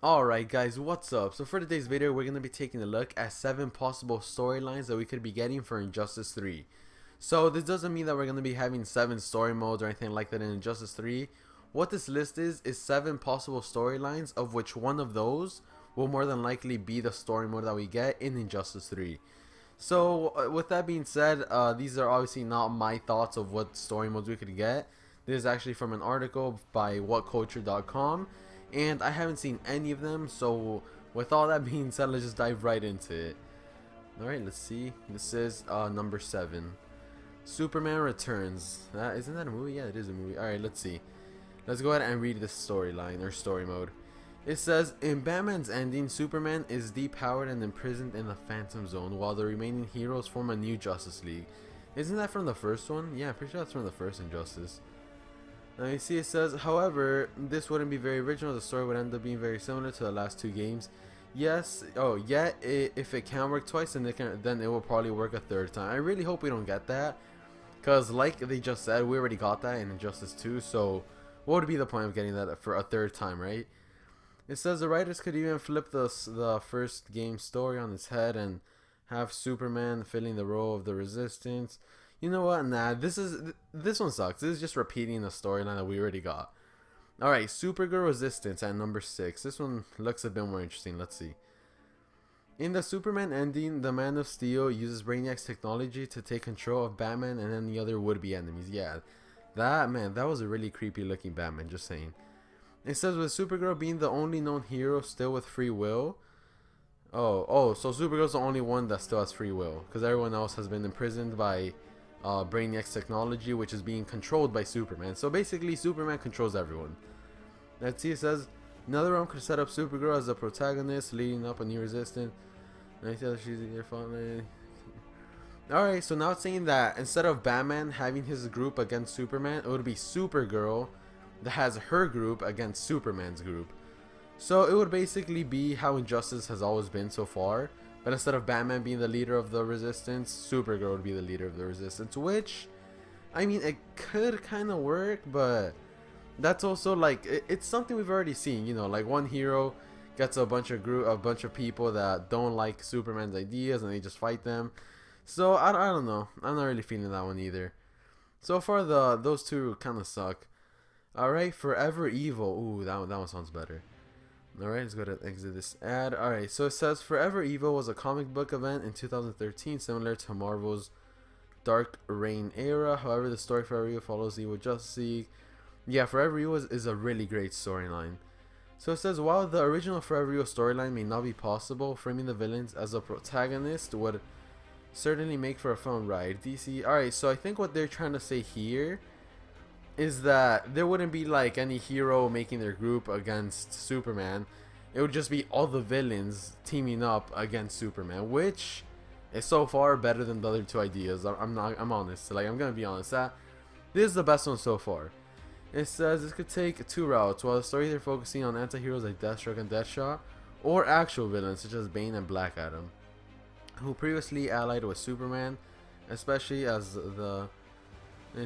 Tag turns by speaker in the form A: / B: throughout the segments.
A: Alright guys, what's up? So for today's video, we're going to be taking a look at 7 possible storylines that we could be getting for Injustice 3. So this doesn't mean that we're going to be having 7 story modes or anything like that in Injustice 3. What this list is 7 possible storylines, of which one of those will more than likely be the story mode that we get in Injustice 3. So with that being said, these are obviously not my thoughts of what story modes we could get. This is actually from an article by whatculture.com. And I haven't seen any of them, so with all that being said, let's just dive right into it. Alright, let's see. This is number 7. Superman Returns. Isn't that a movie? Yeah, it is a movie. Alright, let's see. Let's go ahead and read this storyline, or story mode. It says, in Batman's ending, Superman is depowered and imprisoned in the Phantom Zone, while the remaining heroes form a new Justice League. Isn't that from the first one? Yeah, I'm pretty sure that's from the first Injustice. Now you see it says, however, this wouldn't be very original. The story would end up being very similar to the last 2 games. Yes, yet if it can work twice, then it will probably work a 3rd time. I really hope we don't get that, because like they just said, we already got that in Injustice 2, so what would be the point of getting that for a 3rd time, right? It says the writers could even flip the first game story on its head and have Superman filling the role of the Resistance. You know what? Nah, this one sucks. This is just repeating the storyline that we already got. Alright, Supergirl Resistance at number 6. This one looks a bit more interesting. Let's see. In the Superman ending, the Man of Steel uses Brainiac's technology to take control of Batman and any other would-be enemies. Yeah, that was a really creepy looking Batman, just saying. It says with Supergirl being the only known hero still with free will. So Supergirl's the only one that still has free will, because everyone else has been imprisoned by Brainiac's technology, which is being controlled by Superman. So basically, Superman controls everyone. Let's see, it says, another realm could set up Supergirl as the protagonist, leading up a new resistance. Alright, so now it's saying that instead of Batman having his group against Superman, it would be Supergirl that has her group against Superman's group. So it would basically be how Injustice has always been so far. But instead of Batman being the leader of the Resistance, Supergirl would be the leader of the Resistance. Which, I mean, it could kind of work, but that's also like it's something we've already seen. You know, like one hero gets a bunch of people that don't like Superman's ideas, and they just fight them. So I don't know. I'm not really feeling that one either. So far, those two kind of suck. All right, Forever Evil. Ooh, that one sounds better. Alright, let's go to exit this ad. Alright, so it says Forever Evil was a comic book event in 2013 similar to Marvel's Dark Reign era. However, the story Forever Evil follows Evil Justice League. Yeah, Forever Evil is a really great storyline. So it says, while the original Forever Evil storyline may not be possible, framing the villains as a protagonist would certainly make for a fun ride. DC. Alright, so I think what they're trying to say here is that there wouldn't be like any hero making their group against Superman. It would just be all the villains teaming up against Superman, which is so far better than the other 2 ideas. I'm honest. Like, I'm gonna be honest. This is the best one so far. It says this could take 2 routes. While the story they're focusing on anti-heroes like Deathstroke and Deathshot, or actual villains such as Bane and Black Adam, who previously allied with Superman, especially as the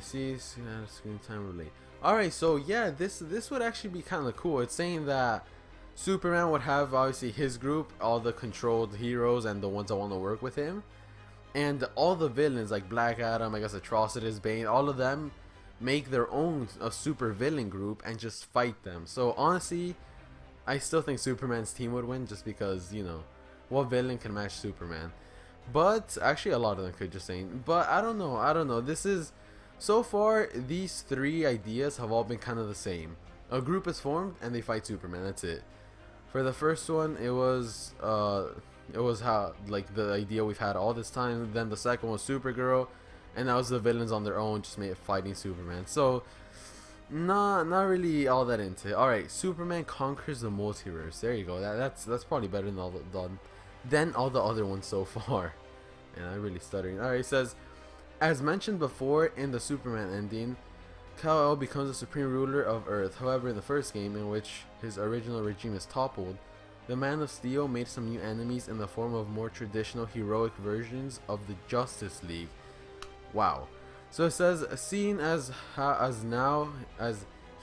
A: screen time relate. Alright, so yeah, this would actually be kind of cool. It's saying that Superman would have obviously his group, all the controlled heroes and the ones that want to work with him, and all the villains like Black Adam, I guess Atrocitus, Bane, all of them make their own super villain group and just fight them. So honestly, I still think Superman's team would win, just because, you know, what villain can match Superman? But actually a lot of them could, just saying. But I don't know. This is, so far, these 3 ideas have all been kind of the same. A group is formed and they fight Superman. That's it. For the first one, it was how, like, the idea we've had all this time. Then the second was Supergirl, and that was the villains on their own, just fighting Superman. So, not really all that into it. All right, Superman conquers the multiverse. There you go. That's probably better than all the other ones so far. And I'm really stuttering. All right, it says, as mentioned before in the Superman ending, Kal-El becomes the supreme ruler of Earth. However, in the first game, in which his original regime is toppled, the Man of Steel made some new enemies in the form of more traditional heroic versions of the Justice League. Wow. So it says, seeing as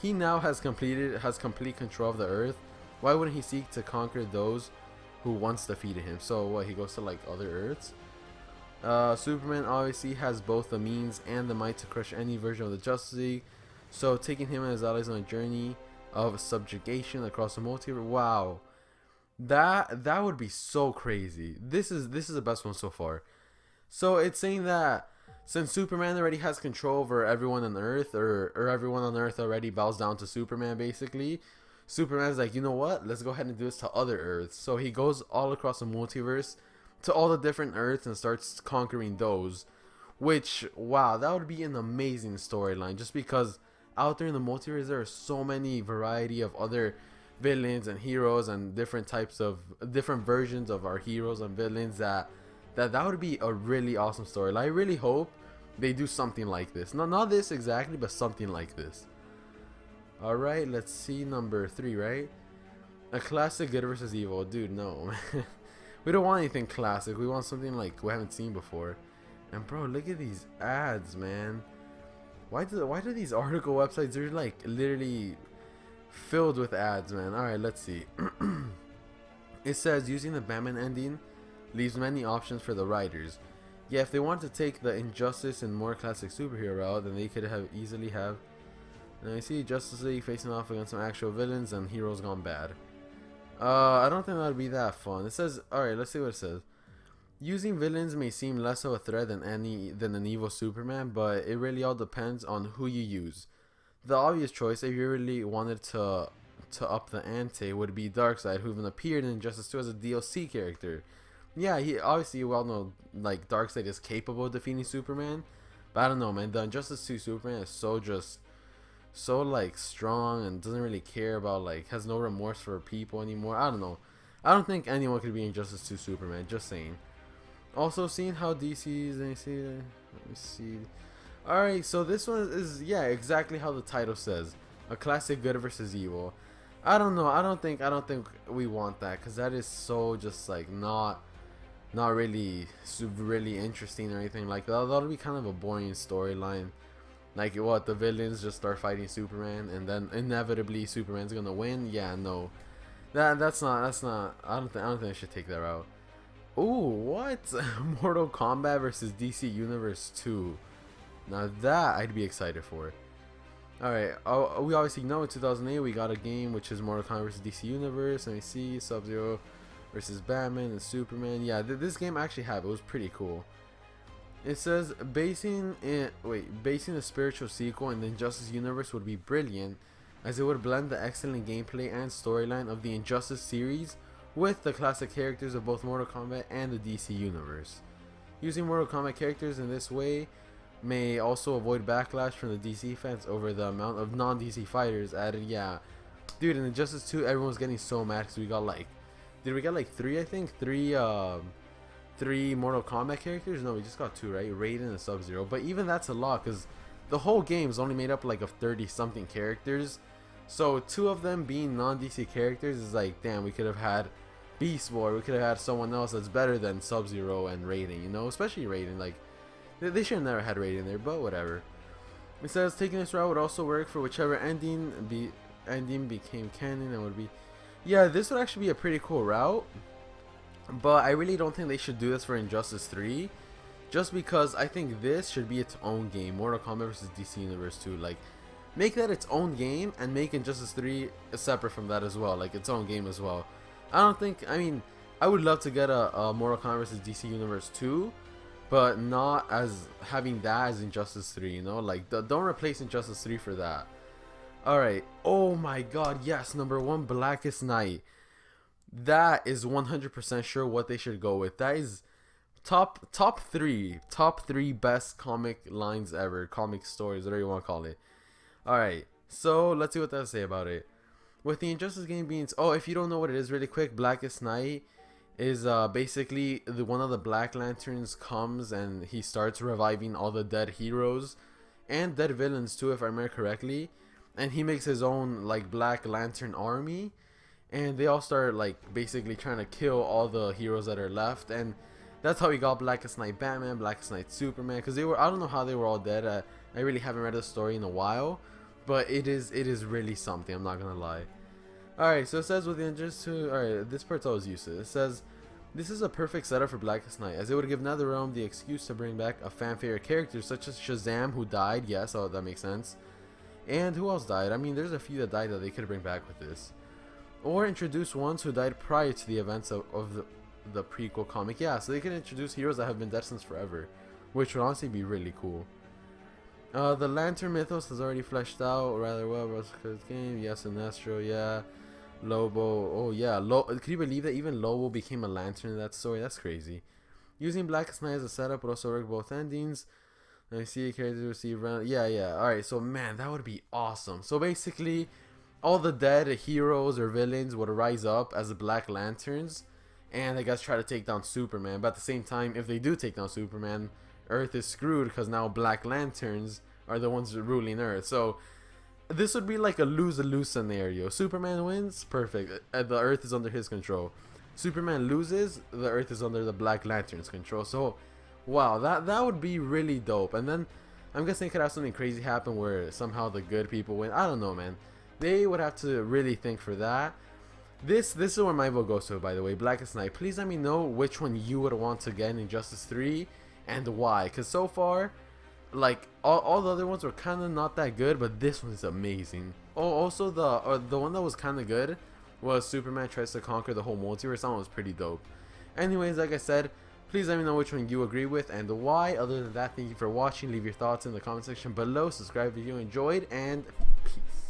A: he now has complete control of the Earth, why wouldn't he seek to conquer those who once defeated him? So what, he goes to like other Earths? Superman obviously has both the means and the might to crush any version of the Justice League, so taking him and his allies on a journey of subjugation across the multiverse. Wow, that would be so crazy. This is the best one so far. So it's saying that since Superman already has control over everyone on Earth, or everyone on Earth already bows down to Superman, basically, Superman's like, you know what? Let's go ahead and do this to other Earths. So he goes all across the multiverse to all the different Earths and starts conquering those. Which, wow, that would be an amazing storyline. Just because out there in the multiverse, there are so many variety of other villains and heroes and different types of different versions of our heroes and villains that would be a really awesome story. I really hope they do something like this. Not this exactly, but something like this. Alright, let's see number 3, right? A classic good versus evil. Dude, no. We don't want anything classic. We want something like we haven't seen before. And bro, look at these ads, man. Why do these article websites, they're like literally filled with ads, man. Alright, let's see. It says using the Batman ending leaves many options for the writers. Yeah, if they want to take the Injustice and more classic superhero route, then they could have easily have. Now you see Justice League facing off against some actual villains and heroes gone bad. I don't think that would be that fun. It says, alright, let's see what it says. Using villains may seem less of a threat than an evil Superman, but it really all depends on who you use. The obvious choice, if you really wanted to up the ante, would be Darkseid, who even appeared in Injustice 2 as a DLC character. Yeah, he obviously, you all know, like, Darkseid is capable of defeating Superman, but I don't know, man. The Injustice 2 Superman is so like strong and doesn't really care about, like, has no remorse for people anymore. I don't know. I don't think anyone could be Injustice 2 Superman. Just saying. Also, seeing how DC's, let me see. Alright, so this one is, yeah, exactly how the title says. A classic good versus evil. I don't know. I don't think we want that, because that is so just like not really really interesting or anything like that. That'll be kind of a boring storyline. Like, what, the villains just start fighting Superman and then inevitably Superman's gonna win? Yeah, no. That's not I don't think I should take that route. Ooh, what? Mortal Kombat versus DC Universe 2. Now that I'd be excited for. Alright, we obviously know in 2008 we got a game which is Mortal Kombat versus DC Universe. Let me see, Sub-Zero versus Batman and Superman. Yeah, this game I actually have. It was pretty cool. It says basing a spiritual sequel in the Injustice universe would be brilliant, as it would blend the excellent gameplay and storyline of the Injustice series with the classic characters of both Mortal Kombat and the DC universe. Using Mortal Kombat characters in this way may also avoid backlash from the DC fans over the amount of non-DC fighters added. Yeah, dude, in Injustice 2 everyone's getting so mad because we got like, did we get like 3, I think? 3 Mortal Kombat characters? No, we just got 2, right? Raiden and Sub-Zero. But even that's a lot, because the whole game is only made up like of 30 something characters. So 2 of them being non-DC characters is like, damn, we could have had Beast Boy. We could have had someone else that's better than Sub-Zero and Raiden, you know? Especially Raiden. Like, they should have never had Raiden there, but whatever. It says taking this route would also work for whichever ending became canon and would be... Yeah, this would actually be a pretty cool route. But I really don't think they should do this for Injustice 3. Just because I think this should be its own game. Mortal Kombat vs. DC Universe 2. Like, make that its own game and make Injustice 3 separate from that as well. Like, its own game as well. I mean, I would love to get a Mortal Kombat vs. DC Universe 2. But not as having that as Injustice 3, you know? Like, don't replace Injustice 3 for that. Alright. Oh my god, yes. Number 1, Blackest Night. That is 100% sure what they should go with. That is top 3 best comic lines ever, comic stories, whatever you want to call it. Alright, so let's see what they have to say about it. With the Injustice game being, if you don't know what it is really quick, Blackest Night is basically one of the Black Lanterns comes and he starts reviving all the dead heroes and dead villains too, if I remember correctly, and he makes his own like Black Lantern army. And they all start like basically trying to kill all the heroes that are left, and that's how we got Blackest Night Batman, Blackest Night Superman, because they were, I don't know how they were all dead. I really haven't read the story in a while, but it is really something, I'm not gonna lie. Alright, so it says with the Injustice 2, alright, this part's always useless. It says, this is a perfect setup for Blackest Night, as it would give NetherRealm the excuse to bring back a fan favorite character such as Shazam, who died, yes, oh, that makes sense. And who else died? I mean, there's a few that died that they could bring back with this. Or introduce ones who died prior to the events of the prequel comic. Yeah, so they can introduce heroes that have been dead since forever, which would honestly be really cool. The Lantern mythos is already fleshed out rather well. Roscoe's game, yes, and Astro, yeah. Lobo, oh yeah, can you believe that even Lobo became a lantern in that story? That's crazy. Using Blackest Night as a setup would also work both endings. I see a character receive round. Yeah. Alright, so man, that would be awesome. So basically, all the dead heroes or villains would rise up as Black Lanterns, and I guess try to take down Superman. But at the same time, if they do take down Superman, Earth is screwed because now Black Lanterns are the ones ruling Earth. So this would be like a lose-a-lose scenario. Superman wins, perfect. The Earth is under his control. Superman loses, the Earth is under the Black Lantern's control. So, wow, that would be really dope. And then I'm guessing it could have something crazy happen where somehow the good people win. I don't know, man. They would have to really think for that. This is where my vote goes to, by the way. Blackest Night. Please let me know which one you would want to get in Injustice 3 and why. Because so far, like all the other ones were kind of not that good, but this one is amazing. Oh, also the one that was kind of good was Superman tries to conquer the whole multiverse. That one was pretty dope. Anyways, like I said, please let me know which one you agree with and why. Other than that, thank you for watching. Leave your thoughts in the comment section below. Subscribe if you enjoyed, and peace.